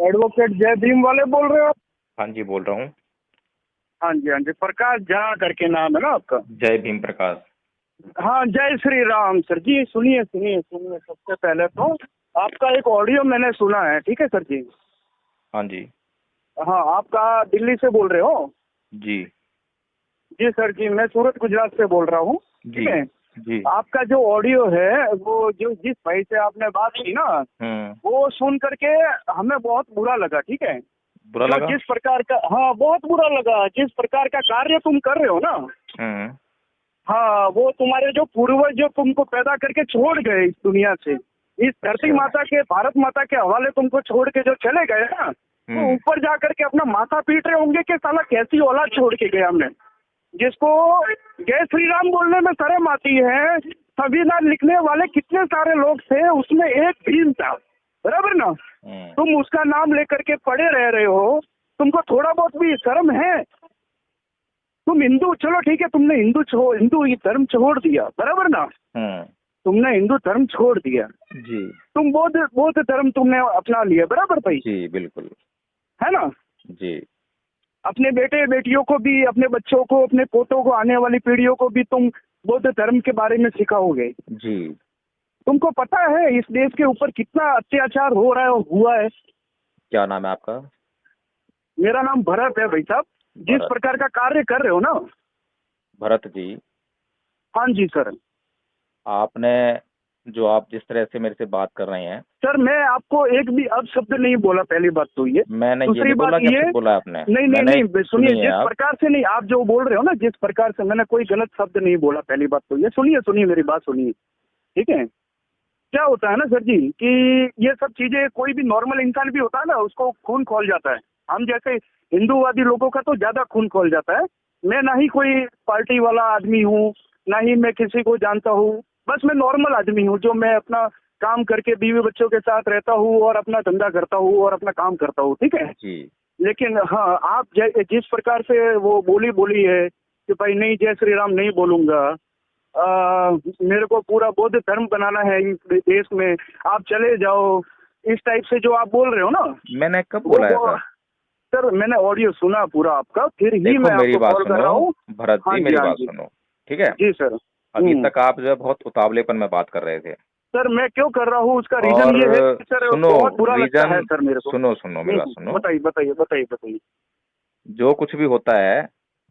Advocate जय भीम वाले बोल रहे हो? हाँ जी, बोल रहा हूँ। हाँ जी, हाँ जी। प्रकाश झा करके नाम है ना आपका? जय भीम प्रकाश। हाँ, जय श्री राम सर जी। सुनिए सुनिए सुनिए, सबसे पहले तो आपका एक ऑडियो मैंने सुना है, ठीक है सर जी? हाँ जी। हाँ, आपका दिल्ली से बोल रहे हो? जी जी सर जी, मैं सूरत गुजरात से बोल रहा हूँ, ठीक जी है? जी। आपका जो ऑडियो है वो जो जिस भाई से आपने बात की ना, वो सुन करके हमें बहुत बुरा लगा, ठीक है? बुरा जो लगा। जिस प्रकार का, हाँ बहुत बुरा लगा, जिस प्रकार का कार्य तुम कर रहे हो ना, हाँ वो तुम्हारे जो पूर्वज जो तुमको पैदा करके छोड़ गए इस दुनिया से, इस धरती माता के, भारत माता के हवाले तुमको छोड़ के जो चले गए ना, वो ऊपर जा करके अपना माथा पीट रहे होंगे कि साला कैसी औलाद छोड़ के गया हमने, जिसको जय श्री राम बोलने में शर्म आती है। संविधान लिखने वाले कितने सारे लोग थे, उसमें एक भीम था, बराबर ना? तुम उसका नाम लेकर के पड़े रह रहे हो, तुमको थोड़ा बहुत भी शर्म है? तुम हिंदू, चलो ठीक है, तुमने हिंदू ये धर्म छोड़ दिया, बराबर ना? तुमने हिंदू धर्म छोड़ दिया जी। तुम बौद्ध धर्म तुमने अपना लिया, बराबर भाई? जी बिल्कुल। है ना? जी। अपने बेटे बेटियों को भी, अपने बच्चों को, अपने पोतों को, आने वाली पीढ़ियों को भी तुम बौद्ध धर्म के बारे में सिखाओगे। जी। तुमको पता है इस देश के ऊपर कितना अत्याचार हो रहा है और हुआ है? क्या नाम है आपका? मेरा नाम भरत है भाई साहब। जिस प्रकार का कार्य कर रहे हो ना। भरत जी। हाँ जी सर। आपने जो आप जिस तरह से मेरे से बात कर रहे हैं सर, मैं आपको एक भी अपशब्द नहीं बोला, पहली बात तो ये। मैंने ये दूसरी नहीं बोला बात कि ये, अपशब्द बोला आपने। नहीं नहीं मैंने नहीं, सुनिए, जिस प्रकार से नहीं आप जो बोल रहे हो ना, जिस प्रकार से, मैंने कोई गलत शब्द नहीं बोला, पहली बात तो ये। सुनिए मेरी बात सुनिए, ठीक है? क्या होता है ना सर जी कि ये सब चीजें, कोई भी नॉर्मल इंसान भी होता है ना, उसको खून खौल जाता है। हम जैसे हिंदूवादी लोगों का तो ज्यादा खून खौल जाता है। मैं ना ही कोई पार्टी वाला आदमी हूँ, ना ही मैं किसी को जानता हूँ, बस मैं नॉर्मल आदमी हूँ जो मैं अपना काम करके बीवी बच्चों के साथ रहता हूँ और अपना धंधा करता हूँ और अपना काम करता हूँ, ठीक है जी। लेकिन हाँ, आप जिस प्रकार से वो बोली है कि भाई नहीं, जय श्री राम नहीं बोलूंगा, मेरे को पूरा बौद्ध धर्म बनाना है इस देश में, आप चले जाओ, इस टाइप से जो आप बोल रहे हो ना। मैंने कब बोला है सर, मैंने ऑडियो सुना पूरा आपका, फिर ही मैं मेरी आपको बात कॉल कर रहा हूँ। भरत जी, हाँ जी, मेरी हाँ बात जी। सुनो, ठीक है? जी सर। अभी तक आप जो है बहुत उतावलेपन में बात कर रहे थे। सर, मैं क्यों कर रहा हूँ उसका रीजन और ये है सर, सुनो, बहुत बुरा लगता है सर मेरे को। सुनो मेरी बात सुनो। बताइए बताइए बताइए बताइए। जो कुछ भी होता है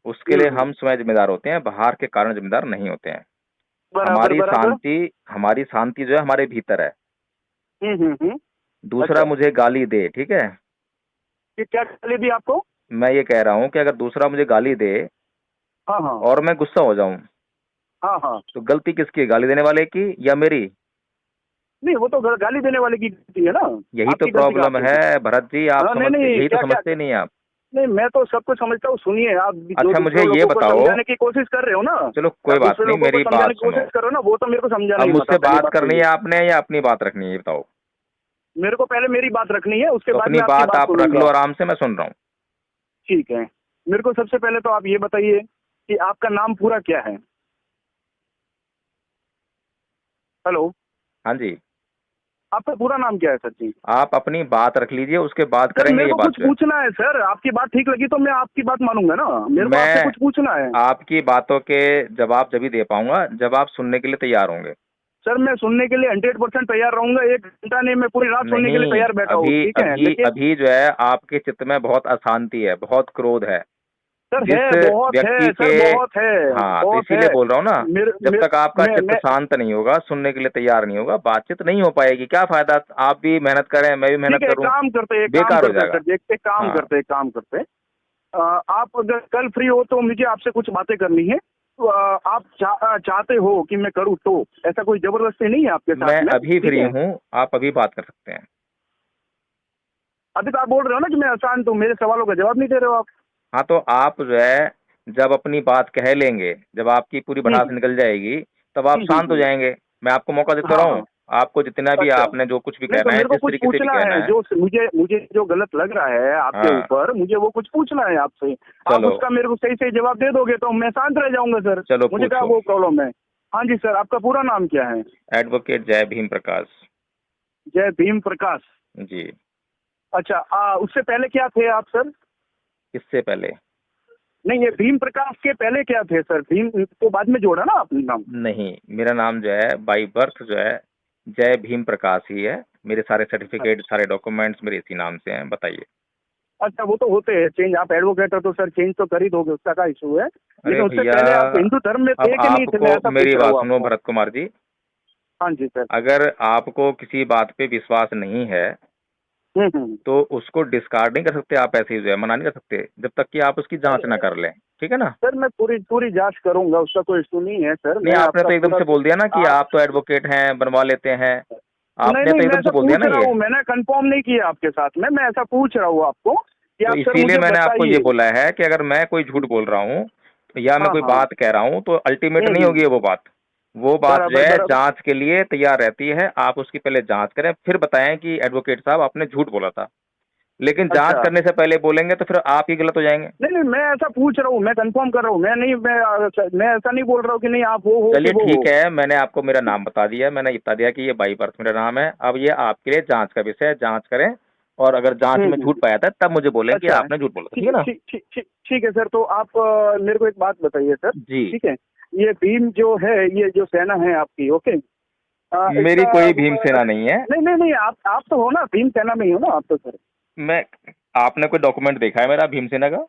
उसके लिए हम स्वयं जिम्मेदार होते हैं, बाहर के कारण जिम्मेदार नहीं होते हैं। बराबर बराबर। हमारी शांति जो है हमारे भीतर है। हम्म। दूसरा अच्छा, मुझे गाली दे, ठीक है? कि क्या गाली दी आपको? मैं ये कह रहा हूँ कि अगर दूसरा मुझे गाली दे हाँ हाँ और मैं गुस्सा हो जाऊं, हाँ हाँ। तो गलती किसकी है, गाली देने वाले की या मेरी? नहीं, वो तो गाली देने वाले की गलती है ना। यही तो आपकी गलती कहाँ प्रॉब्लम पे है है? भरत जी, आप हाँ, नहीं समझते, नहीं, यही तो क्या क्या समझते नहीं आप। नहीं, मैं तो सब कुछ समझता हूँ। सुनिए, आप जो अच्छा, मुझे दूसरे ये लोगों को बताओ, समझाने की कोशिश कर रहे हो ना, चलो कोई आप बात दूसरे नहीं, लोगों को मेरी समझाने बात की सुनो। कोशिश करो ना, वो तो मेरे को समझाना अब नहीं मुझसे आता, पहली बात बात तो करनी ये। है आपने या अपनी बात रखनी है, ये बताओ। मेरे को पहले मेरी बात रखनी है, उसके तो बाद अपनी मैं आपकी बात बात आप रख लो सुनूंगा। आराम से, मैं सुन रहा हूँ। ठीक है, मेरे को सबसे पहले तो आप ये बताइए कि आपका नाम पूरा क्या है? हेलो, हाँ जी। आपका पूरा नाम क्या है सर जी? आप अपनी बात रख लीजिए, उसके बाद सर, करेंगे मेरे ये को बात कुछ जो है। पूछना है सर, आपकी बात ठीक लगी तो मैं आपकी बात मानूंगा ना, मेरे को आपसे मैं कुछ पूछना है। आपकी बातों के जवाब जब ही दे पाऊंगा जब आप सुनने के लिए तैयार होंगे। सर, मैं सुनने के लिए 100% तैयार रहूंगा, 1 घंटा नहीं, मैं पूरी रात सुनने के लिए नहीं, तैयार बैठा हूँ, अभी ठीक है, अभी लेकिन अभी जो है आपके चित्त में बहुत अशांति है, बहुत क्रोध है। सर जिस है, बहुत है व्यक्ति के, सर, बहुत है, हाँ तो बहुत है। इसीलिए बोल रहा हूँ ना, मेरे जब मेरे तक आपका चित्त मैं शांत नहीं होगा, सुनने के लिए तैयार नहीं होगा, बातचीत नहीं हो पाएगी। क्या फायदा, आप भी मेहनत करें, मैं भी मेहनत ठीक है, एक करूं, काम करते, एक काम बेकार हो करते जाएगा। सर जी, एक काम हाँ करते, एक काम करते। आप अगर कल फ्री हो तो मुझे आपसे कुछ बातें करनी है, तो आप चाहते हो कि मैं करूँ तो, ऐसा कोई जबरदस्ती नहीं है आपके मैं साथ में, अभी ठीक फ्री है? हूँ, आप अभी बात कर सकते हैं। अभी तो आप बोल रहे हो ना कि मैं अशांत हूँ, मेरे सवालों का जवाब नहीं दे रहे हो आप। हाँ तो आप जो है जब अपनी बात कह लेंगे, जब आपकी पूरी भड़ास हम्म निकल जाएगी, तब आप शांत हो हम्म। जाएंगे। मैं आपको मौका देता हाँ रहा हाँ। हूँ, आपको जितना भी अच्छा, आपने जो कुछ भी नहीं तो कहना है, मेरे को जिस कुछ तरीके से भी पूछना कहना है, है। जो मुझे मुझे जो गलत लग रहा है आपके हाँ ऊपर, मुझे वो कुछ पूछना है आपसे। आप चलो, उसका मेरे को सही सही जवाब दे दोगे तो मैं शांत रह जाऊंगा सर, चलो मुझे क्या पूछो। वो प्रॉब्लम है। हाँ जी सर, आपका पूरा नाम क्या है? एडवोकेट जय भीम प्रकाश। जय भीम प्रकाश। जी। अच्छा, उससे पहले क्या थे आप सर? इससे पहले नहीं, ये भीम प्रकाश के पहले क्या थे सर? भीम तो बाद में जोड़ा ना आपने नाम? नहीं, मेरा नाम जो है बाई बर्थ जो है जय भीम प्रकाश ही है। मेरे सारे सर्टिफिकेट, सारे डॉक्यूमेंट्स मेरे इसी नाम से हैं। बताइए। अच्छा, वो तो होते हैं चेंज, आप एडवोकेट हो तो सर चेंज तो कर ही दोगे, उसका क्या इशू है। अरे लेकिन उससे भैया, पहले आप हिंदू धर्म में अब थे कि नहीं थे, मैं ऐसा आपको मेरी पूछ रहा बात हूँ सुनो आपको। भरत कुमार जी। हाँ जी सर। अगर आपको किसी बात पे विश्वास नहीं है हम्म। तो उसको डिस्कार्ड नहीं कर सकते आप, ऐसे ही जो है मना नहीं कर सकते जब तक कि आप उसकी जांच ना कर लें, ठीक है ना। सर मैं पूरी पूरी जांच करूंगा, उसका कोई इशू नहीं है सर। नहीं, मैं आपने आपका तो एकदम पूरा से बोल दिया ना कि आप आप तो एडवोकेट हैं, बनवा लेते हैं। नहीं आपने नहीं, तो मैं एकदम ऐसा से बोल दिया पूछ ना रहा ये। हूँ, मैंने कंफर्म नहीं किया आपके साथ में, मैं ऐसा पूछ रहा हूँ आपको कि तो आप सर इसीलिए मुझे मैंने आपको ये बताइए। बोला है कि अगर मैं कोई झूठ बोल रहा हूँ या मैं हाँ कोई हाँ। बात कह रहा हूँ तो अल्टीमेट नहीं हम्म। होगी वो बात। वो बात जो बराबर है बराबर। जांच के लिए तैयार रहती है। आप उसकी पहले जांच करें, फिर बताएं कि एडवोकेट साहब आपने झूठ बोला था। लेकिन जांच अच्छा, करने से पहले बोलेंगे तो फिर आप ही गलत हो जाएंगे। नहीं नहीं, मैं ऐसा पूछ रहा हूँ, मैं कंफर्म कर रहा हूँ, मैं ऐसा नहीं बोल रहा हूँ कि नहीं आप वो हो कि चलिए वो हो। ठीक है, मैंने आपको मेरा नाम बता दिया, मैंने बता दिया कि ये बाई बर्थ मेरा नाम है। अब ये आपके लिए जांच का विषय है, जांच करें और अगर जांच में झूठ हम्म। पाया था तब मुझे बोलें कि अच्छा, आपने झूठ बोला था, ठीक ठीक है ना। ठीक ठीक ठीक ठीक है सर। तो आप मेरे को एक बात बताइए सर, जी। ठीक है। ये भीम जो है, ये जो सेना है आपकी, ओके, मेरी इसका कोई भीम सेना नहीं है। नहीं नहीं नहीं, आप तो हो ना, भीम सेना में ही हो ना आप तो सर? मैं आपने कोई डॉक्यूमेंट देखा है मेरा भीमसेना का?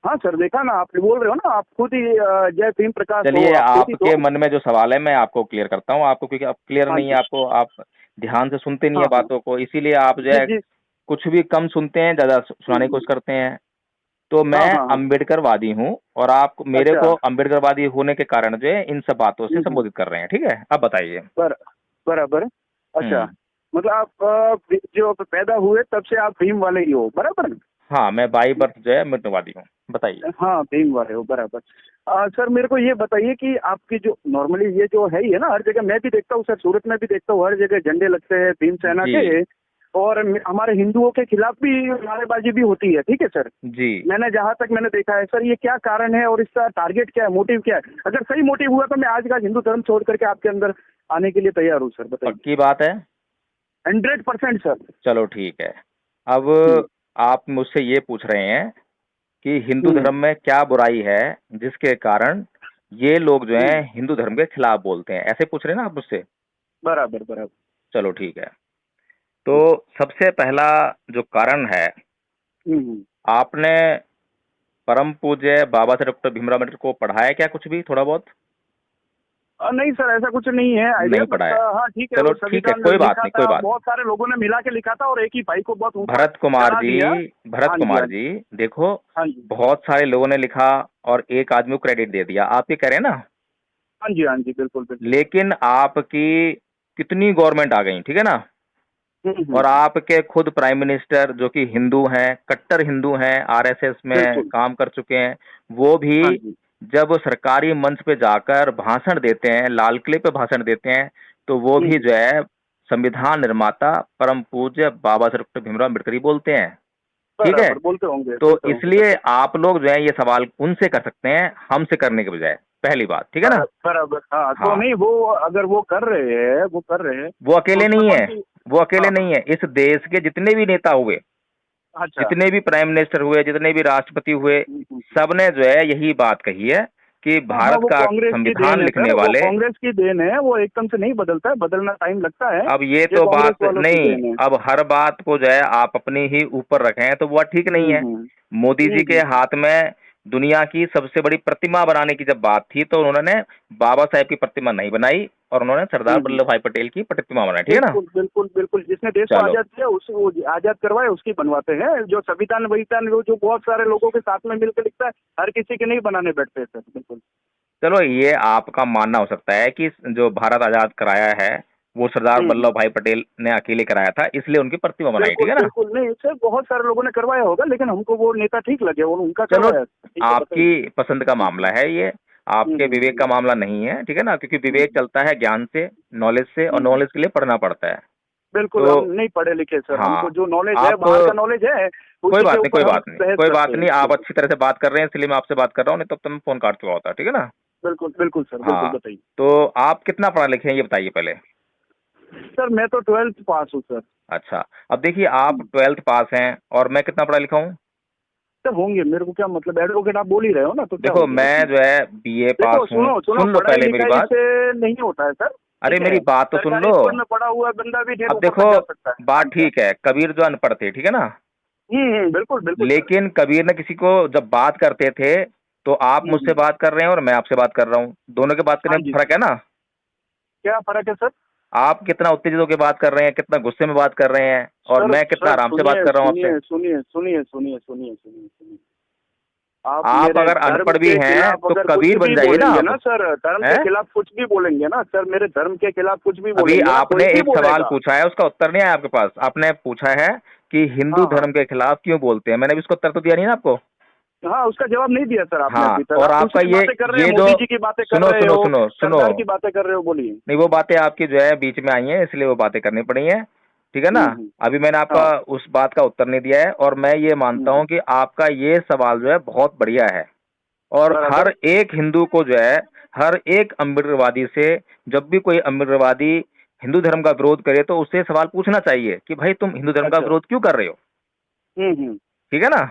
हाँ सर, देखा ना, आप बोल रहे हो ना, आप खुद ही जय भीम प्रकाश हो, चलिए, आप खुद ही आपके तो। मन में जो सवाल है मैं आपको क्लियर करता हूँ आपको, क्योंकि अब क्लियर हाँ नहीं है जी। आपको, आप ध्यान से सुनते नहीं है हाँ हाँ। बातों को, इसीलिए आप जो जी है जी। कुछ भी कम सुनते हैं, ज्यादा सुनाने की हम्म। कोशिश करते हैं। तो मैं हाँ हाँ हाँ। अम्बेडकरवादी हूँ और आप मेरे अच्छा। को अम्बेडकरवादी होने के कारण जो है इन सब बातों से हम्म। संबोधित कर रहे हैं, ठीक है। अब बताइए। बर बराबर। अच्छा, हम्म। मतलब आप जो पैदा हुए तब से आप भीम वाले ही हो, बराबर? हाँ, मैं बाई बर्थ जो है मितवादी हूँ। बताइए। हाँ, भीम वाले हो, बराबर। सर मेरे को ये बताइए कि आपकी जो नॉर्मली ये जो है ही है ना, हर जगह मैं भी देखता हूँ सर, सूरत में भी देखता हूँ, हर जगह झंडे लगते हैं भीम सेना जी के। और हमारे हिंदुओं के खिलाफ भी नारेबाजी भी होती है, ठीक है सर। जी। मैंने जहाँ तक मैंने देखा है सर, ये क्या कारण है और इसका टारगेट क्या है, मोटिव क्या है? अगर सही मोटिव हुआ तो मैं आज का हिंदू धर्म छोड़ करके आपके अंदर आने के लिए तैयार हूँ सर, बताइए। पक्की बात है। 100% सर। चलो ठीक है। अब हम्म। आप मुझसे ये पूछ रहे हैं कि हिंदू हम्म। धर्म में क्या बुराई है जिसके कारण ये लोग जो हैं हम्म। हिंदू धर्म के खिलाफ बोलते हैं, ऐसे पूछ रहे हैं ना आप मुझसे। बराबर बराबर। चलो ठीक है। तो सबसे पहला जो कारण है, हम्म। आपने परम पूज्य बाबा साहेब डॉक्टर भीमराव अम्बेडकर को पढ़ा है क्या कुछ भी, थोड़ा बहुत? नहीं सर, ऐसा कुछ नहीं है आइडिया, नहीं पढ़ा बट है। हाँ ठीक है, चलो वो ठीक है, संविधान कोई बात लिखा नहीं, कोई था, बात बहुत सारे लोगों ने मिला के लिखा था और एक ही भाई को बहुत ऊपर भरत कुमार चढ़ा जी, दिया। भरत हाँ जी, कुमार हाँ जी। जी, देखो, हाँ जी, बहुत सारे लोगों ने लिखा और एक आदमी को क्रेडिट दे दिया, आप ये कह रहे हैं ना। हाँ जी, हाँ जी, बिल्कुल बिल्कुल। लेकिन आपकी कितनी गवर्नमेंट आ गई, ठीक है ना। और हम्म। आपके खुद प्राइम मिनिस्टर जो कि हिंदू हैं, कट्टर हिंदू हैं, आरएसएस में बिल्कुल। काम कर चुके हैं, वो भी हाँ जी। जब सरकारी मंच पे जाकर भाषण देते हैं, लाल किले पे भाषण देते हैं, तो वो भी हम्म। जो है संविधान निर्माता परम पूज्य बाबा साहेब डॉक्टर भीमराव अम्बेडकर ही बोलते हैं, ठीक है। बराबर, तो बोलते होंगे इसलिए सर। आप लोग जो है ये सवाल उनसे कर सकते हैं, हमसे करने के बजाय, पहली बात, ठीक है ना। बराबर, हाँ तो हाँ, नहीं, वो अगर वो कर रहे हैं, वो कर रहे हैं वो तो अकेले उसमें नहीं कौन है, सी। वो अकेले हाँ हाँ। नहीं है, इस देश के जितने भी नेता हुए, अच्छा। जितने भी प्राइम मिनिस्टर हुए, जितने भी राष्ट्रपति हुए, हम्म। सबने जो है यही बात कही है कि हाँ हाँ, भारत वो का कांग्रेस की देन संविधान है लिखने सर, वो वाले। कांग्रेस की देन है, वो एकदम से नहीं बदलता है, बदलना टाइम लगता है। अब ये ये तो कांग्रेस बात वालों की नहीं, देन है। अब हर बात को जो है आप अपनी ही ऊपर रखें तो वह ठीक नहीं है। हम्म। मोदी जी के हम्म। हाथ में दुनिया की सबसे बड़ी प्रतिमा बनाने की जब बात थी तो उन्होंने बाबा साहेब की प्रतिमा नहीं बनाई और उन्होंने सरदार हम्म। वल्लभ भाई पटेल की प्रतिमा बनाई, ठीक है ना। बिल्कुल बिल्कुल बिल्कुल, जिसने देश को चलो, आजाद किया उसे, वो आजाद करवाए उसकी बनवाते हैं। जो संविधान वविधान वो जो बहुत सारे लोगों के साथ में मिलकर लिखता है, हर किसी के नहीं बनाने बैठते सर, बिल्कुल। चलो ये आपका मानना हो सकता है कि जो भारत आजाद कराया है वो सरदार हम्म। वल्लभ भाई पटेल ने अकेले कराया था, इसलिए उनकी प्रतिमा बनाई, ठीक बिल्कुल है ना। बिल्कुल, नहीं सर, बहुत सारे लोगों ने करवाया होगा, लेकिन हमको वो नेता ठीक लगे, उनका चलो, करवाया, ठीक है, आपकी बताइए। पसंद का मामला है ये, आपके विवेक का मामला नहीं है, ठीक है ना, क्योंकि विवेक चलता है ज्ञान से, नॉलेज से, और हम्म। नॉलेज के लिए पढ़ना पड़ता है। बिल्कुल, तो हम नहीं पढ़े लिखे सर, हमको हाँ, जो नॉलेज है, आप बाहर का नॉलेज है, कोई उसी के बात नहीं, कोई ऊपर हम बात नहीं, बहस कोई बात करते हैं, नहीं, आप बिल्कुल। अच्छी तरह से बात कर रहे हैं इसलिए मैं आपसे बात कर रहा हूँ, नहीं तो मैं फोन काट चुका होता, ठीक है ना। बिल्कुल बिल्कुल सर, बिल्कुल हाँ, बताइए। तो आप कितना पढ़ा लिखे हैं ये बताइए पहले। सर मैं तो 12th पास हूँ सर। अच्छा, अब देखिए आप 12th पास हैं और मैं कितना पढ़ा लिखा हूँ? सर होंगे, मेरे को क्या मतलब, एडवोकेट आप बोल ही रहे हो ना, तो क्या देखो हो गया मैं इसमें? जो है बीए देखो पास हूँ। सुनो सुनो, सुन लो पढ़ाई पहले मेरी लिखाई बात। से नहीं होता है सर। अरे ठीक मेरी है, बात तो सुन सरकारी लो। स्कूल में पढ़ा हुआ बंदा भी ढेर अब ऊपर देखो, तक जा सकता है। हाँ बात क्या? ठीक है, कबीर जो अनपढ़ थे, ठीक है ना, बिल्कुल बिल्कुल सर। लेकिन कबीर ने किसी को जब बात करते थे तो आप मुझसे हम्म। बात कर रहे हैं और मैं आपसे बात कर रहा हूँ, दोनों के बात करने हाँ में जी फर्क सर। है ना। क्या फर्क है सर? आप कितना उत्तेजित होकर बात कर रहे हैं, कितना गुस्से में बात कर रहे हैं, और सर मैं कितना सर आराम से बात सुनिए कर रहा हूँ आपसे। सुनिए सुनिए सुनिए सुनिए सुनिए सुनिए सुनिए। आप आप मेरे अगर धर्म अनपढ़ भी के हैं खिलाफ तो अगर कुछ कबीर बन भी जाइए ना बोलेंगे आप। ना सर, धर्म के हैं? खिलाफ कुछ भी बोलेंगे ना सर, मेरे धर्म के खिलाफ कुछ भी अभी बोलेंगे ना, आपने कोई भी एक सवाल बोलेगा। पूछा है, उसका उत्तर नहीं आया आपके पास। आपने पूछा है कि हिंदू हाँ हाँ धर्म के खिलाफ क्यों बोलते हैं, मैंने भी उसका उत्तर तो दिया नहीं ना आपको। हाँ, उसका जवाब नहीं दिया सर आपने हाँ, अभी तक। और आप आपका दूसरी बातें कर रहे हैं, ये जो, मोदी जी की बातें कर सुनो रहे सुनो हो, सुनो सुनो, सरकार की बातें कर रहे हो, बोलिए। नहीं वो बातें आपकी जो है बीच में आई हैं इसलिए वो बातें करनी पड़ी हैं, ठीक है ना। हम्म। अभी मैंने आपका हाँ। उस बात का उत्तर नहीं दिया है, और मैं ये मानता हम्म। हूं कि आपका ये सवाल जो है बहुत बढ़िया है, और बराबर। हर एक हिंदू को जो है, हर एक अम्बेडकरवादी से, जब भी कोई अम्बेडकरवादी हिंदू धर्म का विरोध करे तो उससे सवाल पूछना चाहिए कि भाई तुम हिंदू धर्म का अच्छा। विरोध क्यों कर रहे हो, हम्म। ठीक है ना।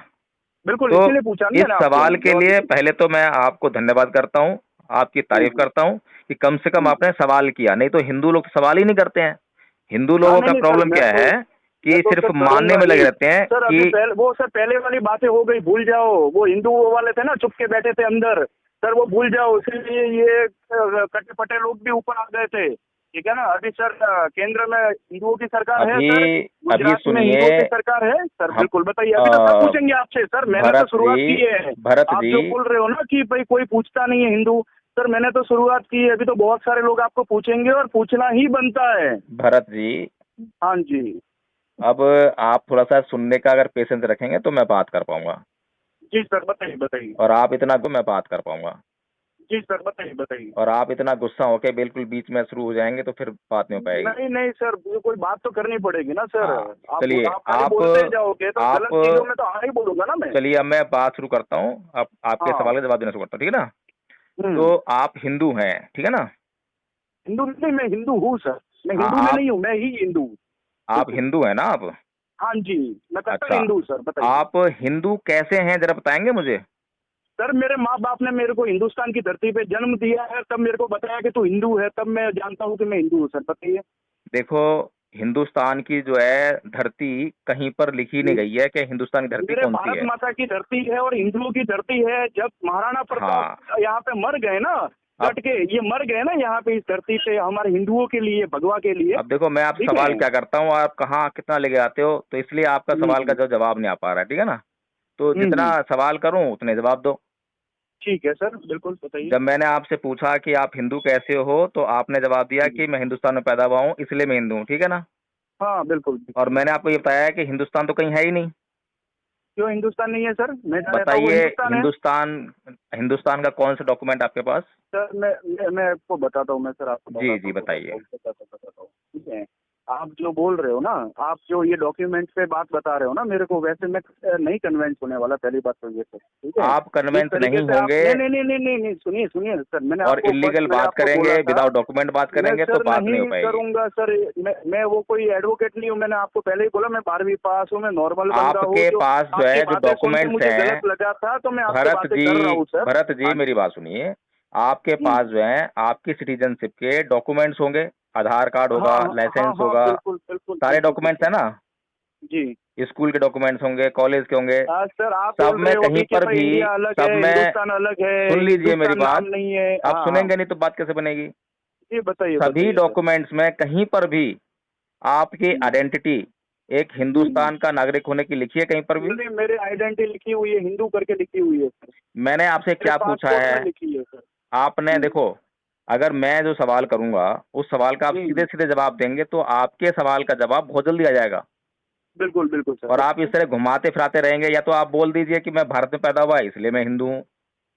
बिल्कुल, तो इसीलिए पूछा ना इस मैंने आपसे, सवाल के जवाब लिए इसीलिए। पहले तो मैं आपको धन्यवाद करता हूँ, आपकी तारीफ हम्म। करता हूँ कि कम से कम हम्म। आपने सवाल किया, नहीं तो हिंदू लोग तो सवाल ही नहीं करते हैं। हिंदू हाँ लोगों नहीं का नहीं सर, प्रॉब्लम क्या है मैं कि तो सिर्फ सर मानने करूंगा में लगे ही रहते हैं सर। अभी कि पहले वो सर, पहले वाली बातें हो गई, भूल जाओ। वो हिंदू वाले थे ना, चुप के बैठे थे अंदर सर, वो भूल जाओ। इसीलिए ये कटे फटे लोग भी ऊपर आ गए थे, ठीक है ना। अभी सर केंद्र में हिंदुओं की सरकार है अभी सर, अभी गुजरात में सुनिए। हिंदुओं की सरकार है सर। हम बिल्कुल बताइए, अभी तो सब पूछेंगे आपसे सर, मैंने तो भरत शुरुआत जी, की है। भरत आप जी, जो बोल रहे हो ना कि भाई कोई पूछता नहीं है हिंदू, सर मैंने तो शुरुआत की है। अभी तो बहुत सारे लोग आपको पूछेंगे और पूछना ही बनता है। भरत जी, हाँ जी। अब आप थोड़ा सा सुनने का अगर पेशेंस रखेंगे तो मैं बात कर पाऊंगा, जी सर बताइए बताइए। और आप इतना तो मैं बात कर पाऊंगा, जी सर बताइए बताइए। और आप इतना गुस्सा होके बिल्कुल बीच में शुरू हो जाएंगे तो फिर बात नहीं हो पाएगी। नहीं नहीं सर, कोई बात तो करनी पड़ेगी ना सर। हाँ, चलिए आप खाली बोलते जाओगे तो आप गलत चीजों में तो हाँ ही बोलूंगा ना मैं। चलिए अब मैं बात शुरू करता हूँ, अब आपके हाँ। सवाल का जवाब देना शुरू करता हूँ, ठीक है ना। हम्म। तो आप हिंदू हैं, ठीक है ना। हिंदू नहीं, मैं हिंदू हूँ सर। मैं हाँ, हिंदू में नहीं हूँ, मैं ही हिंदू हूँ। आप बिल्कुल। हिंदू हैं ना आप। हाँ जी, मैं कट्टर अच्छा, हिंदू हूँ सर, बताइए। आप हिंदू कैसे हैं जरा बताएंगे मुझे। सर मेरे माँ बाप ने मेरे को हिंदुस्तान की धरती पे जन्म दिया है, तब मेरे को बताया कि तू हिंदू है, तब मैं जानता हूँ कि मैं हिंदू हूँ सर, बताइए। देखो, हिंदुस्तान की जो है धरती कहीं पर लिखी नहीं गई है कि हिंदुस्तान की धरती मेरे कौन सी भारत है। माता की धरती है और हिंदुओं की धरती है। जब महाराणा हाँ, प्रताप यहाँ पे मर गए ना, अब डट के ये मर गए ना यहाँ पे, इस धरती पे, हमारे हिंदुओं के लिए, भगवा के लिए। अब देखो मैं आपसे ठीक है। सवाल क्या करता हूँ, आप कहाँ कितना लेके आते हो, तो इसलिए आपका सवाल का हम्म। जो जवाब नहीं आ पा रहा है, ठीक है ना। तो जितना हम्म। सवाल करूँ उतने जवाब दो। ठीक है सर, बिल्कुल बताइए। जब मैंने आपसे पूछा कि आप हिंदू कैसे हो तो आपने जवाब दिया हम्म। कि मैं हिंदुस्तान में पैदा हुआ हूँ इसलिए मैं हिंदू हूँ, ठीक है ना। हाँ बिल्कुल और बिल्कुल। मैंने आपको ये बताया कि हिंदुस्तान तो कहीं है ही नहीं। क्यों हिंदुस्तान नहीं है सर? मैं जहाँ रहता हूँ वो बताइए, हिंदुस्तान है। हिंदुस्तान, हिंदुस्तान का कौन सा डॉक्यूमेंट आपके पास। सर मैं आपको बताता हूँ, मैं सर आपको जी बताता जी हूँ बताइए। बताता हूँ। ठीक है। आप जो बोल रहे हो ना, आप जो ये डॉक्यूमेंट पे बात बता रहे हो ना मेरे को, वैसे मैं नहीं कन्वेंस होने वाला, पहली बात तो ये सर, ठीक है। आप जिस कन्वेंस तरीके नहीं से आप, होंगे नहीं नहीं नहीं नहीं नहीं नहीं, सुनिए सुनिए सर, मैंने और आपको फर्स्ट इलीगल मैंने बात आपको करेंगे, बोला था। विदाउट डॉक्यूमेंट बात मैं करेंगे तो सर बात नहीं हो नहीं पाएगी। करूंगा सर। मैं वो कोई एडवोकेट नहीं हूँ। मैंने आपको पहले ही बोला, मैं 12वीं पास हूँ, मैं नॉर्मल बंदा हूँ। आपके जो पास जो आपकी है जो बातें सुन के डॉक्यूमेंट्स मुझे हैं, गलत लगा था तो मैं आपसे भरत बातें जी, कर रहा हूँ सर। भरत जी हाँ मेरी जी। बात सुनिए। आपके पास हम्म। जो है आपकी सिटीजनशिप के डॉक्यूमेंट्स होंगे, आधार कार्ड हाँ होगा, हाँ हाँ लाइसेंस हाँ, होगा, बिल्कुल बिल्कुल सारे बिल्कुल डॉक्यूमेंट्स बिल्कुल। है ना। जी। स्कूल के डॉक्यूमेंट्स होंगे, कॉलेज के होंगे, आज सर आप सब बोल में रहे हो कहीं अभी कि पर भाई भी, इंडिया अलग सब है, में, हिंदुस्तान अलग है, सुन लीजिए मेरी हिंदुस्तान नाम बात। नहीं है। आप हाँ हाँ। सुनेंगे नहीं तो बात कैसे बनेगी। जी बताइए सभी बताइए सर। डॉक्यूमेंट्स में कहीं पर भी आपकी हम्म। आइडेंटिटी एक हिंदुस्तान का नागरिक होने की लिखी है कहीं पर भी। नहीं, मेरे आइडेंटिटी लिखी हुई है, हिंदू करके लिखी हुई है सर। मैंने आपसे मेरे क्या पूछा पासपोर्ट में है, लिखी है सर। आपने देखो, अगर मैं जो सवाल करूंगा उस सवाल का आप सीधे हम्म। सीधे जवाब देंगे तो आपके सवाल का जवाब बहुत जल्दी आ जाएगा। बिल्कुल बिल्कुल सर, और आप इस बताइए। तरह घुमाते फिराते रहेंगे, या तो आप बोल दीजिए कि मैं भारत में पैदा हुआ इसलिए मैं हिंदू हूँ,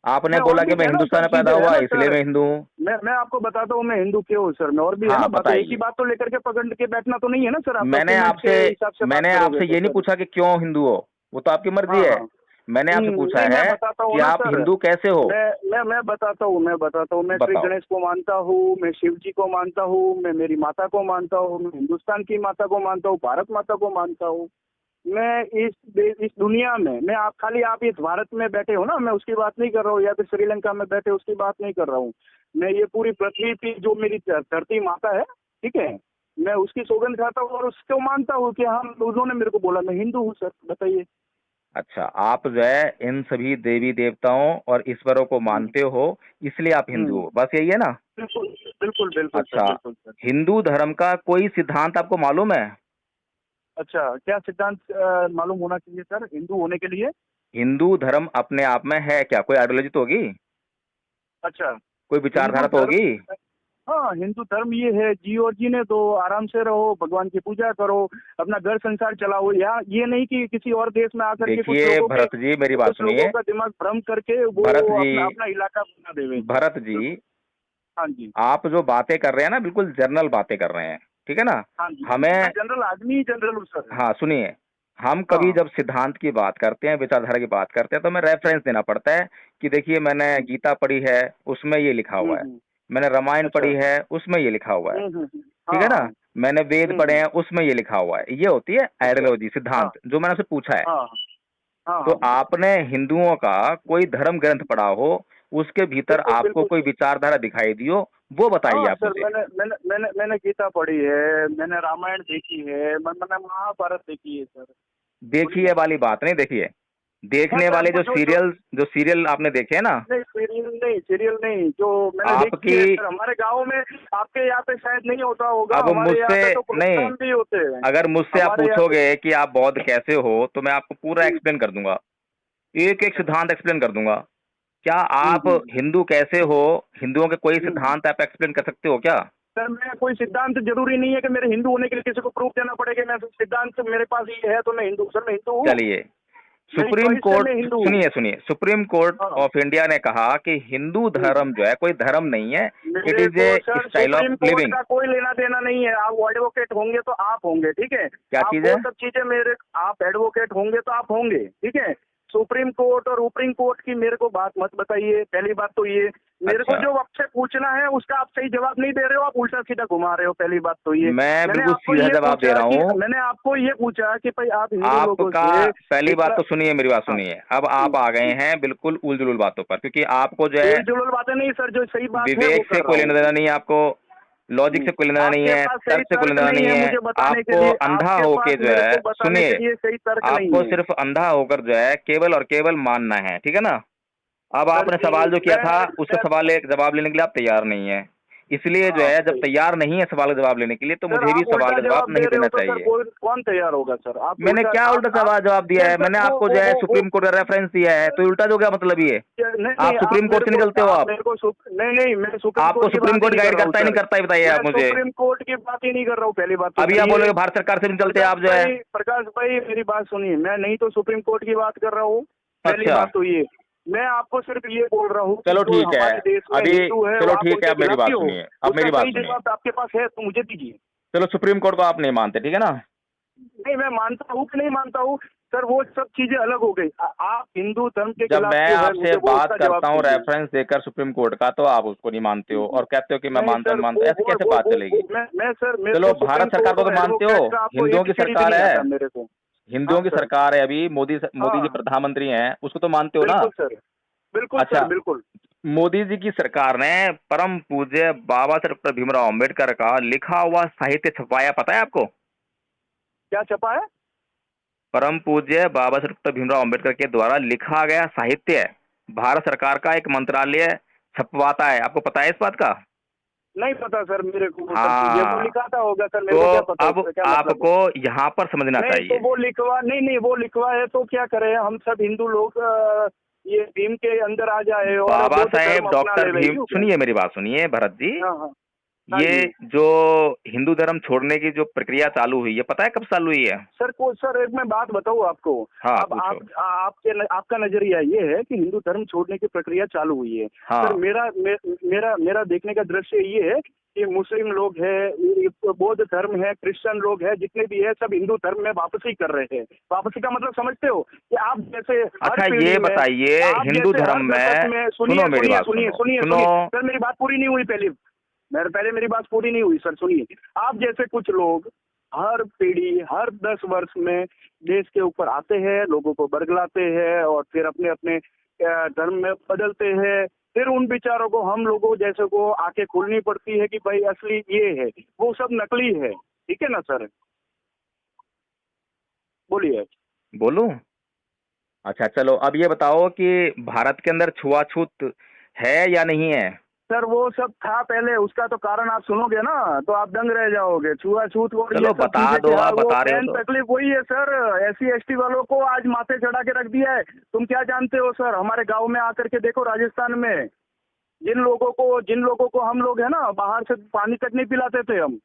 आपने मैं और बोला भी कि मैं है ना हिंदुस्तान सर, में पैदा चीजें है हुआ ना इसलिए सर। मैं हिंदू हूँ। मैं आपको बताता हूँ मैं हिंदू क्यों हूँ सर, मैं और भी है हाँ ना बातें, एक ही बताइए। बात तो लेकर के पकड़ के बैठना तो नहीं है ना सर। आप मैंने डॉक्यूमेंट आपसे के हिसाब से बात मैंने करोगे आपसे तो ये नहीं सर। पूछा कि क्यों हिंदू हो, वो तो आपकी मर्जी हाँ है। हाँ। मैंने आपसे पूछा नहीं, मैं है बताता हूँ कि ना आप सर। हिंदू कैसे हो। मैं बताता हूँ, मैं श्री बताओ। गणेश को मानता हूँ, मैं शिव जी को मानता हूँ, मैं मेरी माता को मानता हूँ, मैं हिंदुस्तान की माता को मानता हूँ, भारत माता को मानता हूँ। मैं इस दुनिया में, मैं आप खाली आप इस भारत में बैठे हो ना, मैं उसकी बात नहीं कर रहा हूँ, या फिर श्रीलंका में बैठे उसकी बात नहीं कर रहा हूँ। मैं ये पूरी पृथ्वी की जो मेरी धरती माता है, ठीक है, मैं उसकी सौगंध खाता हूँ और उसको मानता हूँ कि हम, उन्होंने मेरे को बोला मैं हिंदू हूँ सर, बताइए। अच्छा, आप जो है इन सभी देवी देवताओं और ईश्वरों को हम्म, मानते हो, इसलिए आप हिंदू हम्म, हो, बस यही है ना। बिल्कुल बिल्कुल बिल्कुल सर, अच्छा, बिल्कुल सर। हिंदू धर्म का कोई सिद्धांत आपको मालूम है। अच्छा, क्या सिद्धांत मालूम होना चाहिए सर हिंदू होने के लिए? हिंदू धर्म अपने आप में है क्या, कोई आइडियोलॉजी तो होगी, अच्छा, कोई हिंदू विचारधारा तो धर्म, होगी। हाँ हिंदू धर्म ये है, जियो और जीने दो, आराम से रहो, भगवान की पूजा करो, अपना घर संसार चलाओ। या ये नहीं कि किसी और देश में आकर के देखिए भरत जी, मेरी बात कुछ लोगों सुनिए। का दिमाग भ्रम करके वो भरत जी, अपना अपना इलाका बना देवे। भरत जी, हाँ जी, आप जो बातें कर रहे हैं ना, बिल्कुल जनरल बातें कर रहे हैं, ठीक है ना। हाँ जी, हाँ जी, मैं हमें, जनरल आदमी ही जनरल हूँ सर। हाँ सुनिए, हम कभी हाँ। जब सिद्धांत की बात करते हैं, विचारधारा की बात करते हैं, तो हमें रेफरेंस देना पड़ता है कि देखिए मैंने गीता पढ़ी है, उसमें ये लिखा हुआ है। हम्म। मैंने रामायण अच्छा। पढ़ी है, उसमें ये लिखा हुआ है। ठीक है हाँ। ना। मैंने वेद पढ़े हैं, उसमें ये लिखा हुआ है। ये होती है अच्छा। आइडियोलॉजी, हाँ, सिद्धांत, जो मैंने आपसे पूछा है। हाँ, हाँ, तो हाँ, आपने हिंदुओं का कोई धर्म ग्रंथ पढ़ा हो, उसके भीतर बिल्कुल आपको बिल्कुल कोई सर। विचारधारा दिखाई दी हो, वो बताइए हाँ आप सर, मुझे। मैंने गीता पढ़ी है, मैंने रामायण देखी है, मैंने महाभारत देखी है सर। बोलिए देखिए ना। वाली बात नहीं, देखिए हाँ देखने सर, वाले वो जो जो सीरियल आपने देखे हैं ना, नहीं, सीरियल नहीं, जो मैंने देखी आपकी, है सर, हमारे गांव में, आपके यहाँ पे शायद नहीं होता होगा, अब हमारे यहाँ मुझसे पे तो नहीं, प्रोग्राम भी होते हैं। अगर मुझसे आप हमारे यहाँ पे। पूछोगे कि आप बौद्ध कैसे हो, तो मैं आपको पूरा हम्म, एक्सप्लेन कर दूंगा, एक एक अच्छा। सिद्धांत एक्सप्लेन कर दूंगा। क्या आप हिंदू कैसे हो, हिंदुओं के कोई हम्म। सिद्धांत आप एक्सप्लेन कर सकते हो क्या। सर, मैं कोई सिद्धांत जरूरी नहीं है कि मेरे हिंदू होने के लिए किसी को प्रूफ देना पड़ेगा। मैं सिद्धांत मेरे पास ये है तो मैं हिंदू, सर मैं हिंदू हूँ। चलिए, मेरी सुप्रीम चॉइस से कोर्ट, मैं हिंदू हूँ। सुनिए सुनिए, सुप्रीम कोर्ट हाँ। ऑफ इंडिया ने कहा कि हिंदू हम्म। धर्म जो है कोई धर्म नहीं है, इट मेरे इज को ए सर style of Supreme Court living. का कोई लेना देना नहीं है। आप एडवोकेट होंगे तो आप होंगे, ठीक है। क्या आप चीज वो है। सब चीजें मेरे, आप एडवोकेट होंगे तो आप होंगे, ठीक है। सुप्रीम कोर्ट और सुप्रीम कोर्ट की मेरे को बात मत बताइए। पहली बात तो ये, मेरे को अच्छा, जो आपसे पूछना है उसका आप सही जवाब नहीं दे रहे हो, आप उल्टा सीधा घुमा रहे हो। पहली बात तो ये, मैं मैंने बिल्कुल आपको सीधा ये जवाब दे पूछा रहा कि, हूँ। मैंने आपको ये पूछा कि भाई आप हिंदू लोगों आपका, से पहली बात इतना। तो सुनिए, मेरी बात हाँ। सुनिए, अब आप आ गए हैं बिल्कुल उल जुलूल बातों पर, क्योंकि आपको जो है उल जुलूल बातें नहीं सर, जो सही बात है वो विवेक से कर रहा कोई लेना देना हूँ। नहीं है आपको, लॉजिक से कोई लेना देना नहीं आपके है, पास सही तर्क से कोई तर्क लेना देना नहीं नहीं है है। मुझे बताने के आपको लिए, अंधा आपके होके पास जो मेरे है, को बताने सुनिए, के लिए सही तर्क नहीं आपको है। सिर्फ अंधा होकर जो है केवल और केवल मानना है, ठीक है ना। अब सर आपने जी, सवाल जो किया था, उसका मैं सवाल एक जवाब लेने के लिए आप तैयार नहीं है, इसलिए जो हाँ है जब सही। तैयार नहीं है सवाल का जवाब लेने के लिए, तो सर मुझे भी आप सवाल उल्टा का जवाब जवाब दे नहीं रहे देना हो तो सर चाहिए। कौन तैयार होगा सर? आप मैंने उल्टा, क्या उल्टा आप सवाल जवाब दिया नहीं है, सर, मैंने आपको जो है वो सुप्रीम कोर्ट का रेफरेंस दिया है, तो उल्टा जो क्या मतलब ये। नहीं आप नहीं, सुप्रीम कोर्ट से नहीं चलते हो आप आप। मेरे को नहीं नहीं, मैं सुप्रीम आपको कोर्ट की सुप्रीम बात ही कोर्ट नहीं कर गाइड रहा हूँ करता है नहीं सर। करता है, बताइए मैं आप मुझे। सुप्रीम कोर्ट की बात ही नहीं कर रहा हूँ। पहली बात तो अभी आप सुनिए। बोलोगे भारत सरकार से भी नहीं चलते आप जो है। प्रकाश भाई मेरी बात सुनिए, मैं नहीं तो सुप्रीम कोर्ट की बात कर रहा हूँ। पहली अच्छा, बात तो ये, मैं आपको सिर्फ ये बोल रहा हूँ कि चलो जो ठीक है, हमारे देश में अभी हिंदू है, वो चलो आप ठीक है, उनके अब मेरी खिलाफ बात क्यों हो? सुनिए, अब उसका मेरी बात सही सुनिए। जवाब आपके पास है तो मुझे दीजिए। चलो सुप्रीम कोर्ट को आप नहीं मानते, ठीक है ना। नहीं, मैं मानता हूँ कि नहीं मानता हूँ सर, वो सब चीजें अलग हो गई। आप हिंदू धर्म के जब खिलाफ मैं क्यों है, आपसे मुझे वो बात उसका जवाब करता हूँ दीजिए। रेफरेंस देकर सुप्रीम कोर्ट का, तो आप उसको नहीं मानते हो और कहते हो कि मैं नहीं मानता हूँ सर, नहीं मानता, ऐसे कैसे बात चलेगी। मैं सर, मेरे चलो को सुप्रीम भारत सरकार कोर्ट को तो और मानते हो, एडवोकेट का आपको हिंदुओं की एबीसीडी भी सरकार नहीं है, आता मेरे को। हिंदुओं हाँ की सर। सरकार है अभी, मोदी जी हाँ, प्रधानमंत्री हैं, उसको तो मानते हो ना। बिल्कुल सर, बिल्कुल सर, अच्छा, बिल्कुल। मोदी जी की सरकार ने परम पूज्य बाबा साहेब डॉक्टर भीमराव अम्बेडकर का लिखा हुआ साहित्य छपवाया, पता है आपको। क्या छपा है? परम पूज्य बाबा साहेब डॉक्टर भीमराव अम्बेडकर के द्वारा लिखा गया साहित्य भारत सरकार का एक मंत्रालय छपवाता है, आपको पता है इस बात का। नहीं पता सर मेरे को, वो सब चीजें वो हाँ, लिखाता होगा सर, मेरे तो को क्या पता अब उसका क्या मतलब है। आपको यहाँ पर समझना नहीं तो चाहिए। वो लिखवा, नहीं नहीं, वो लिखवा है तो क्या करें हम सब हिंदू लोग, ये भीम के अंदर आ जाए और बाबा बौद्ध साहेब धर्म अपना डॉक्टर ले रही भीम, हो क्या? सुनिए मेरी बात सुनिए भरत जी, हाँ हाँ। हाँ ये जी। जो हिंदू धर्म छोड़ने की जो प्रक्रिया चालू हुई है, पता है कब चालू हुई है। सर एक मैं बात बताऊँ आपको। हाँ अब पूछो। आपका नजरिया ये है कि हिंदू धर्म छोड़ने की प्रक्रिया चालू हुई है। हाँ सर मेरा देखने का दृश्य ये है कि मुस्लिम लोग है, ये बौद्ध धर्म है, क्रिश्चियन लोग है, जितने भी है सब हिंदू धर्म में वापसी कर रहे हैं। वापसी का मतलब समझते हो कि आप जैसे अच्छा ये बताइए, हिंदू धर्म में सुनो मेरी बात, सुनिए सर, मेरी बात पूरी नहीं हुई पहले मेरी बात पूरी नहीं हुई सर, सुनिए। आप जैसे कुछ लोग हर पीढ़ी हर 10 वर्ष में देश के ऊपर आते हैं, लोगों को बरगलाते हैं और फिर अपने अपने धर्म में बदलते हैं। फिर उन बेचारों को, हम लोगों जैसे को आंखें खोलनी पड़ती है कि भाई असली ये है, वो सब नकली है। ठीक है ना सर, बोलिए। बोलूं? अच्छा चलो, अब ये बताओ कि भारत के अंदर छुआछूत है या नहीं है? सर वो सब था पहले, उसका तो कारण आप सुनोगे ना तो आप दंग रह जाओगे। छुआछूत और चलो ये सब बता चीजें दो, क्या, आप वो बता रहे हो मेन तो। तकलीफ वही है सर, SC ST वालों को आज माथे चढ़ा के रख दिया है। तुम क्या जानते हो सर, हमारे गांव में आकर के देखो, राजस्थान में जिन लोगों को हम लोग है ना बाहर से पानी तक नहीं पिलाते थे हम,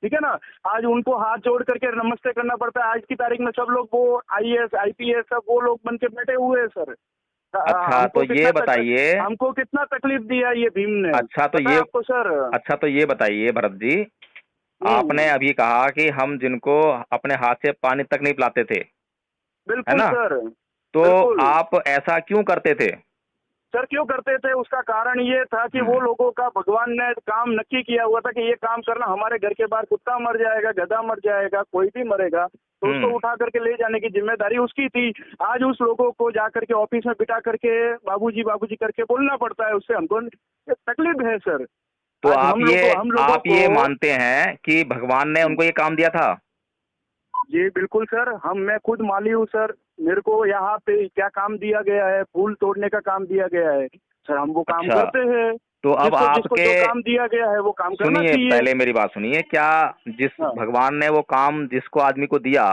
ठीक है ना, आज उनको हाथ जोड़ करके नमस्ते करना पड़ता है। आज की तारीख में सब लोग वो IAS IPS सब वो लोग बन के बैठे हुए हैं सर। अच्छा तो ये बताइए, हमको कितना तकलीफ दिया ये भीम ने, अच्छा तो पता है ये आपको सर? अच्छा तो ये बताइए भरत जी, आपने अभी कहा कि हम जिनको अपने हाथ से पानी तक नहीं पिलाते थे, है बिल्कुल ना? सर, तो बिल्कुल आप ऐसा क्यों करते थे? सर। क्यों करते थे, उसका कारण ये था कि वो लोगों का भगवान ने काम नक्की किया हुआ था कि ये काम करना, हमारे घर के बाहर कुत्ता मर जाएगा, गधा मर जाएगा, कोई भी मरेगा तो उसको उठा करके ले जाने की जिम्मेदारी उसकी थी। आज उस लोगों को जा करके ऑफिस में बिठा करके बाबूजी करके बोलना पड़ता है, उससे हमको तकलीफ है सर। तो आज हम लोगों आप ये को मानते हैं कि भगवान ने उनको ये काम दिया था? जी बिल्कुल सर, मैं खुद माली हूँ सर। मेरे को यहाँ पे क्या काम दिया गया है, फूल तोड़ने का काम दिया गया है सर, हम वो काम अच्छा, करते हैं। तो अब जिसको जो काम दिया गया है वो काम करना सुनिए, चाहिए। पहले मेरी बात सुनिए, क्या जिस हाँ। भगवान ने वो काम जिसको आदमी को दिया,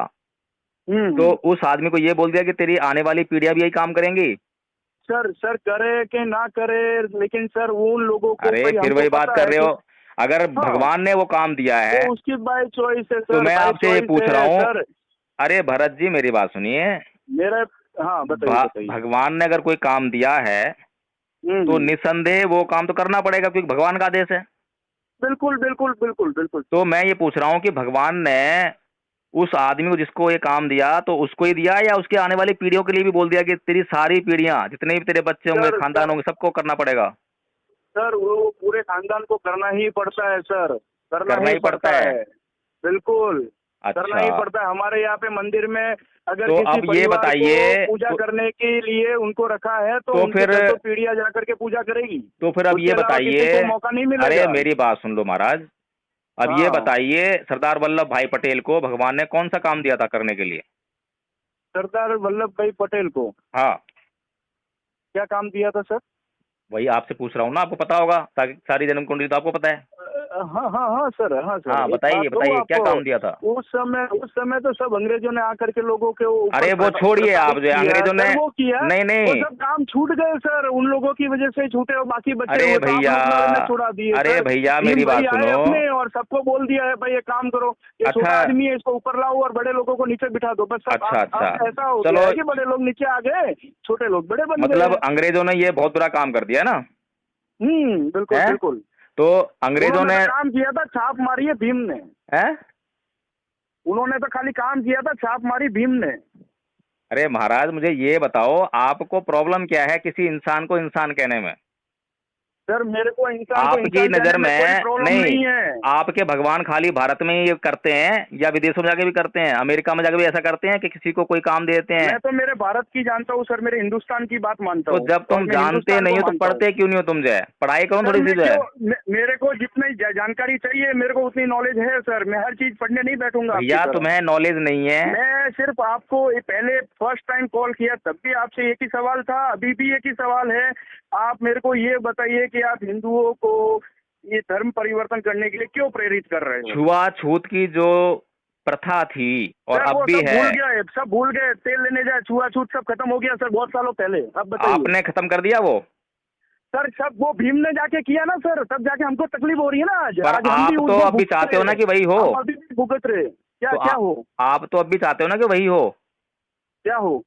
तो हम्म। उस आदमी को ये बोल दिया कि तेरी आने वाली पीढ़ियां भी यही काम करेंगी? सर करे कि ना करे, लेकिन सर उन लोगों को अरे भाई फिर हमको वही बात पता कर है रहे कि हो, अगर हाँ, भगवान ने वो काम दिया है वो उसकी बाय चॉइस है तो सर, मैं बाय आपसे ये चॉइस पूछ रहा है हूँ। सर। अरे भरत जी मेरी बात सुनिए, मेरा हाँ बताइए बताइए। भगवान ने अगर कोई काम दिया है तो हम्म। निसंदेह वो काम तो करना पड़ेगा, क्योंकि भगवान का आदेश है। बिल्कुल बिल्कुल बिल्कुल बिल्कुल। तो मैं ये पूछ रहा हूँ कि भगवान ने उस आदमी को जिसको ये काम दिया तो उसको ही दिया, या उसके आने वाली पीढ़ियों के लिए भी बोल दिया कि तेरी सारी पीढ़ियां, जितने भी तेरे बच्चे होंगे, सर खानदान होंगे, सबको करना पड़ेगा? सर वो पूरे खानदान को करना ही पड़ता है सर, करना करना ही ही पड़ता पड़ता है। है, बिल्कुल करना ही अच्छा पड़ता है। हमारे यहाँ पे मंदिर में अगर तो किसी अब ये परिवार बताइए, को पूजा करने के लिए उनको रखा है तो तो उनके फिर घर तो पीढ़ियां जा करके पूजा करेगी, तो फिर अब उसके ये अलावा किसी बताइए, को मौका नहीं अरे मिलेगा। मेरी बात सुन लो महाराज, अब ये हाँ। बताइए, सरदार वल्लभ भाई पटेल को भगवान ने कौन सा काम दिया था करने के लिए? सरदार वल्लभ भाई पटेल को हाँ, क्या काम दिया था सर? वही आपसे पूछ रहा हूँ ना, आपको पता होगा, ताकि सारी जन्म कुंडली तो आपको पता है। हाँ हाँ हाँ सर, हाँ सर, हाँ एक बात बताइए कहूँ बताइए, क्या आपको, काम दिया था? उस समय तो सब अंग्रेजों ने आकर के लोगों के ऊपर अरे वो छोड़िए, आप जो है अंग्रेजों ने, सर वो किया, नहीं वो नहीं, सब काम छूट गए सर, उन लोगों की वजह से छूटे और बाकी बचे अरे हुए काम भैया, लोग ने छुड़ा दिए अरे सर। भैया भीम मेरी भाई बात आए सुनो। अपने और सबको बोल दिया है भाई ये काम करो, ये अच्छा छोटा आदमी है इसको ऊपर लाओ और बड़े लोगों को नीचे बिठा दो, बस सब अच्छा अच्छा, अब ऐसा हो चलो, गया है कि बड़े लोग नीचे आ गए, छोटे लोग बड़े बन गए मतलब हैं। अंग्रेजों ने ये बहुत बुरा काम कर दिया ना, बिल्कुल है? बिल्कुल। तो अंग्रेजों उन्होंने ने, तो काम किया था, छाप मारी है भीम ने, है? उन्होंने तो खाली काम किया था, छाप मारी भीम ने। अरे महाराज मुझे ये बताओ, आपको प्रॉब्लम क्या है किसी इंसान को इंसान कहने में? सर मेरे को इंसान को आपकी इंसान नजर कहने में कोई में प्रॉब्लम नहीं, नहीं है। आपके भगवान खाली भारत में ही ये करते हैं या विदेशों में जाके भी करते हैं, अमेरिका में जाके भी ऐसा करते हैं कि किसी को कोई काम दे देते हैं? मैं तो मेरे भारत की जानता हूँ सर, मेरे हिंदुस्तान की बात मानता तो हूँ जब और तुम मैं जानते हिंदुस्तान को नहीं हो तो मानता हूँ। पढ़ते क्यों नहीं हो? तुम जो है पढ़ाई करो सर थोड़ी सी मैं जो है। मेरे को जितनी जानकारी चाहिए मेरे को उतनी नॉलेज है सर, मैं हर चीज पढ़ने नहीं बैठूंगा आपकी भैया तरह। तुम्हें नॉलेज नहीं है। मैं सिर्फ आपको पहले फर्स्ट टाइम कॉल किया तब भी आपसे एक ही सवाल था, अभी भी एक ही सवाल है। आप मेरे को ये बताइए कि आप हिंदुओं को ये धर्म परिवर्तन करने के लिए क्यों प्रेरित कर रहे हो? छुआछूत की जो प्रथा थी और सर अब वो भी सब है, भूल गए, सब भूल गए, तेल लेने जाए छुआछूत सब खत्म हो गया सर बहुत सालों पहले। अब बताइए। आपने खत्म कर दिया वो? सर सब वो भीम ने जाके किया ना सर, तब जाके हमको तकलीफ हो रही है ना आज। पर आज हम आप भी तो उसको अब भी चाहते हो ना कि वही हो, हम अभी भी भुगत रहे। क्या तो क्या हो? आप तो अब भी चाहते हो ना कि वही हो, क्या हो?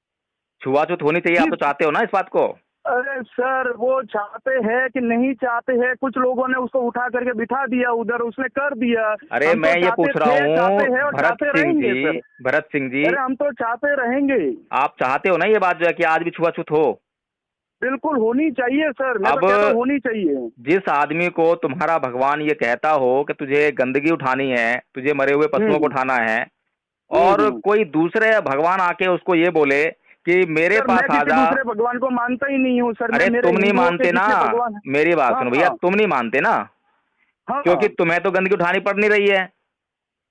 छुआछूत होनी चाहिए, आप जी तो चाहते हो ना इस बात को? अरे सर, वो चाहते हैं कि नहीं चाहते हैं, कुछ लोगों ने उसको उठा करके बिठा दिया उधर, उसने कर दिया। अरे हम तो मैं ये चाहते पूछ रहा थे, चाहते हैं हूँ और भरत चाहते सिंह रहेंगे जी, सर। भरत सिंह जी, अरे हम तो चाहते रहेंगे। आप चाहते हो ना ये बात जो है कि आज भी छुआछूत हो? बिल्कुल होनी चाहिए सर, मैं तो अब कहता हूँ होनी चाहिए। जिस आदमी को तुम्हारा भगवान ये कहता हो कि तुझे गंदगी उठानी है, तुझे मरे हुए पशुओं को हम्म उठाना है, और हम्म। कोई दूसरे भगवान आके उसको ये बोले कि मेरे सर, मैं पास आ किसी जा। दूसरे भगवान को मानता ही नहीं हूँ सर, मैं अरे मेरे तुम नहीं हिंदुओं के मानते ना, जितने भगवान हैं। मेरी बात हाँ सुनो भैया, हाँ तुम नहीं मानते ना, क्योंकि हाँ। तुम्हें तो गंदगी उठानी पड़ नहीं रही है,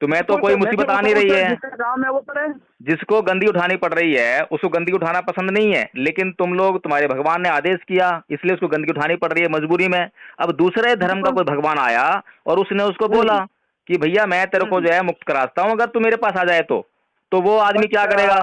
तुम्हें तो बिल्कुल कोई सर, मैं मुसीबत क्यों आ नहीं उठाऊं रही सर, है। जिसका काम है वो करे। जिसको गंदगी उठानी पड़ रही है उसको गंदगी उठाना पसंद नहीं है, लेकिन तुम लोग, तुम्हारे भगवान ने आदेश किया इसलिए उसको गंदगी उठानी पड़ रही है मजबूरी में। अब दूसरे धर्म का बिल्कुल। कोई भगवान आया और उसने उसको बोला हम्म कि भैया मैं तेरे को हम्म। जो है मुक्त कराता हूं अगर तू मेरे पास आ जाए तो वो आदमी क्या अच्छा। करेगा?